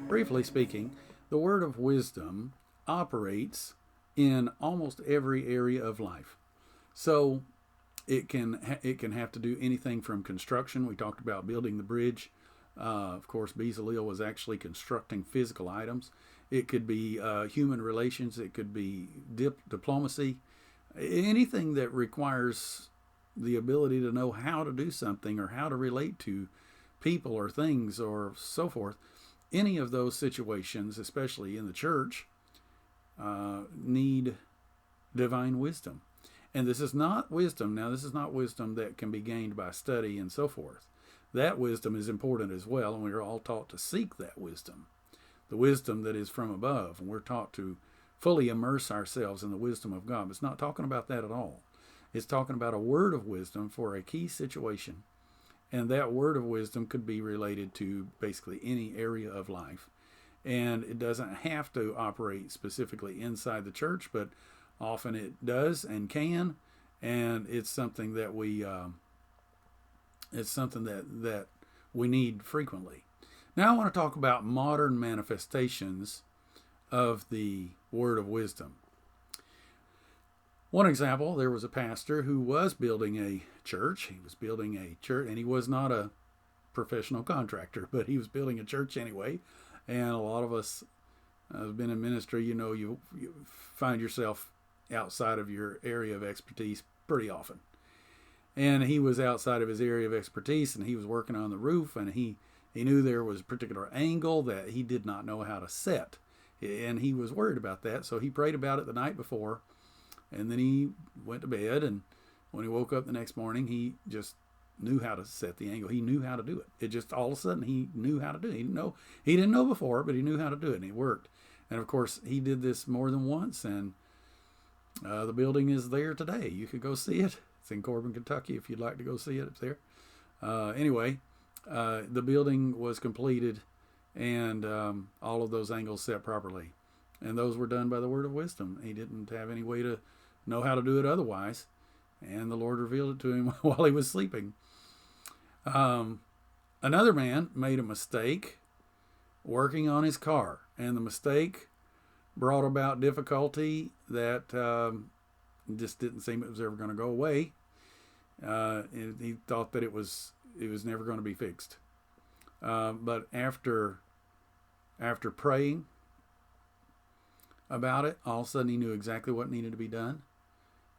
briefly speaking, the word of wisdom operates in almost every area of life. So it can have to do anything from construction. We talked about building the bridge. Of course, Bezalel was actually constructing physical items. It could be human relations. It could be diplomacy. Anything that requires the ability to know how to do something or how to relate to people or things or so forth. Any of those situations, especially in the church, need divine wisdom. And this is not wisdom. Now, this is not wisdom that can be gained by study and so forth. That wisdom is important as well, and we are all taught to seek that wisdom, the wisdom that is from above. And we're taught to fully immerse ourselves in the wisdom of God. It's not talking about that at all. It's talking about a word of wisdom for a key situation. And that word of wisdom could be related to basically any area of life. And it doesn't have to operate specifically inside the church, but often it does and can. And it's something that we need frequently. Now I want to talk about modern manifestations of the word of wisdom. One example, there was a pastor who was building a church. He was building a church, and he was not a professional contractor, but he was building a church anyway. And a lot of us have been in ministry, you find yourself outside of your area of expertise pretty often. And he was outside of his area of expertise, and he was working on the roof, and he knew there was a particular angle that he did not know how to set. And he was worried about that, so he prayed about it the night before, and then he went to bed, and when he woke up the next morning, he just knew how to set the angle. He knew how to do it. It just all of a sudden he knew how to do it. He didn't know before, but he knew how to do it, and it worked. And of course, he did this more than once, and the building is there today. You could go see it. It's in Corbin, Kentucky, if you'd like to go see it. It's there. Anyway, the building was completed, and all of those angles set properly. And those were done by the word of wisdom. He didn't have any way to know how to do it otherwise. And the Lord revealed it to him while he was sleeping. Another man made a mistake working on his car. And the mistake brought about difficulty that just didn't seem it was ever going to go away. He thought that it was never going to be fixed. But after praying about it, all of a sudden he knew exactly what needed to be done,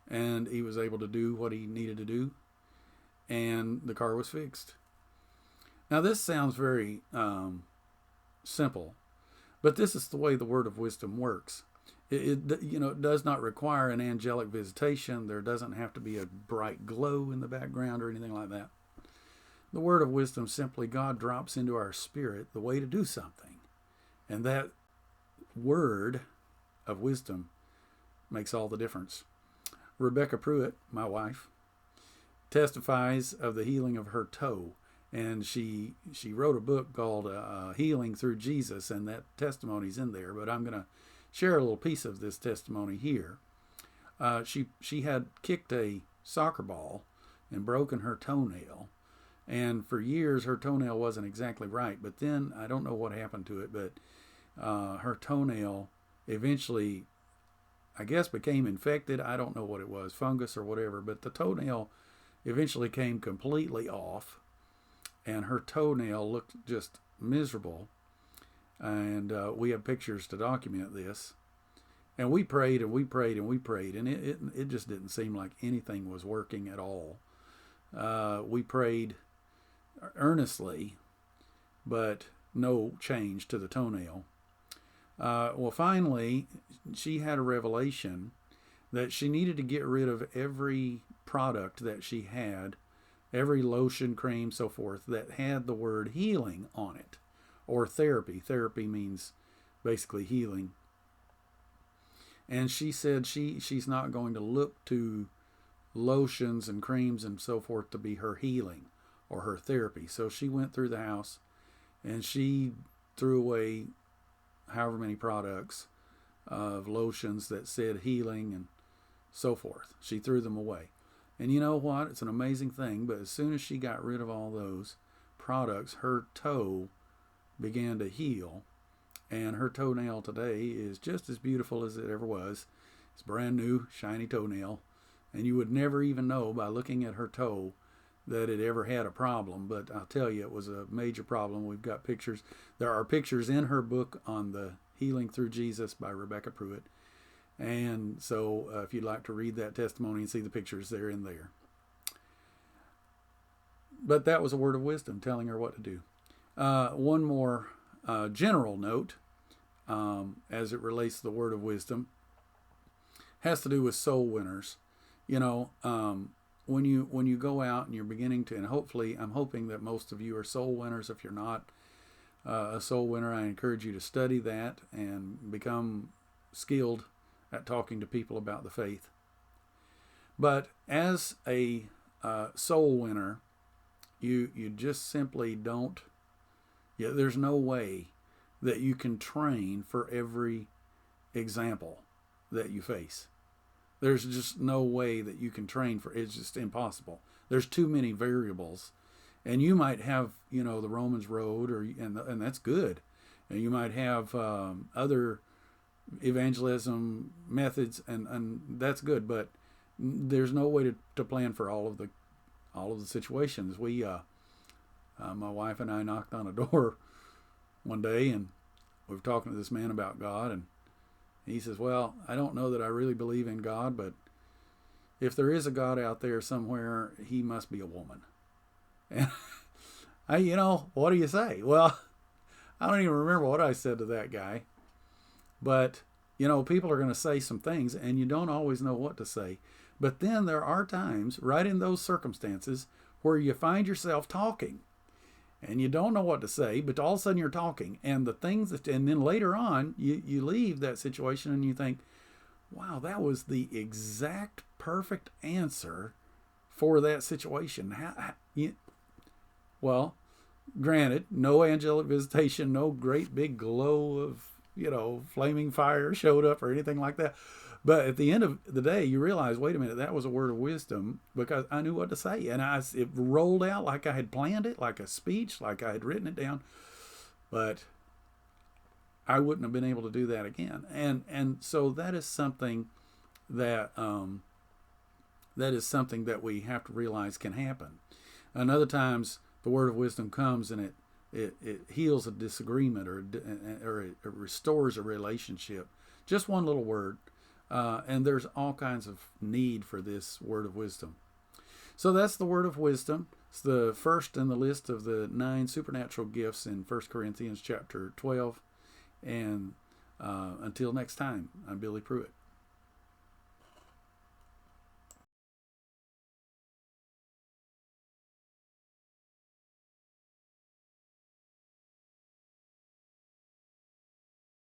and he was able to do what he needed to do, and the car was fixed. Now this sounds very simple, but this is the way the word of wisdom works. It does not require an angelic visitation. There doesn't have to be a bright glow in the background or anything like that. The word of wisdom, simply God drops into our spirit the way to do something, and that word of wisdom makes all the difference. Rebecca Prewitt, my wife, testifies of the healing of her toe, and she wrote a book called Healing Through Jesus, and that testimony's in there, but I'm going to share a little piece of this testimony here. She had kicked a soccer ball and broken her toenail, and for years her toenail wasn't exactly right, but then I don't know what happened to it, but her toenail eventually, I guess, became infected. I don't know what it was, fungus or whatever, but the toenail eventually came completely off, and her toenail looked just miserable. And we have pictures to document this. And we prayed and we prayed and we prayed, and it just didn't seem like anything was working at all. We prayed earnestly, but no change to the toenail. Well, finally, she had a revelation that she needed to get rid of every product that she had, every lotion, cream, so forth, that had the word healing on it, or therapy. Therapy means basically healing. And she said she's not going to look to lotions and creams and so forth to be her healing or her therapy. So she went through the house and she threw away however many products of lotions that said healing and so forth. She threw them away. And you know what? It's an amazing thing, but as soon as she got rid of all those products, her toe began to heal, And her toenail today is just as beautiful as it ever was. It's brand new, shiny toenail. And you would never even know by looking at her toe that it ever had a problem. But I'll tell you, it was a major problem. We've got pictures. There are pictures in her book on the Healing Through Jesus by Rebecca Prewitt. And so if you'd like to read that testimony and see the pictures, they're in there. But that was a word of wisdom telling her what to do. One more general note as it relates to the word of wisdom has to do with soul winners. When you go out and you're beginning to, and hopefully I'm hoping that most of you are soul winners. If you're not a soul winner, I encourage you to study that and become skilled at talking to people about the faith. But as a soul winner, you just simply don't, there's no way that you can train for every example that you face. There's just no way that you can train for it. It's just impossible. There's too many variables. And you might have, the Romans Road, and that's good. And you might have other evangelism methods, and that's good. But there's no way to plan for all of the situations. My wife and I knocked on a door one day, and we were talking to this man about God, and he says, well, I don't know that I really believe in God, but if there is a God out there somewhere, he must be a woman. And what do you say? Well, I don't even remember what I said to that guy. But, people are going to say some things, and you don't always know what to say. But then there are times, right in those circumstances, where you find yourself talking. And you don't know what to say, but all of a sudden you're talking. And and then later on, you leave that situation and you think, wow, that was the exact perfect answer for that situation. Well, granted, no angelic visitation, no great big glow of, flaming fire showed up or anything like that. But at the end of the day, you realize, wait a minute, that was a word of wisdom because I knew what to say. And it rolled out like I had planned it, like a speech, like I had written it down. But I wouldn't have been able to do that again. And so that is something that we have to realize can happen. And other times, the word of wisdom comes and it heals a disagreement or it restores a relationship. Just one little word. And there's all kinds of need for this word of wisdom. So that's the word of wisdom. It's the first in the list of the 9 supernatural gifts in 1 Corinthians chapter 12. And until next time, I'm Billy Prewitt.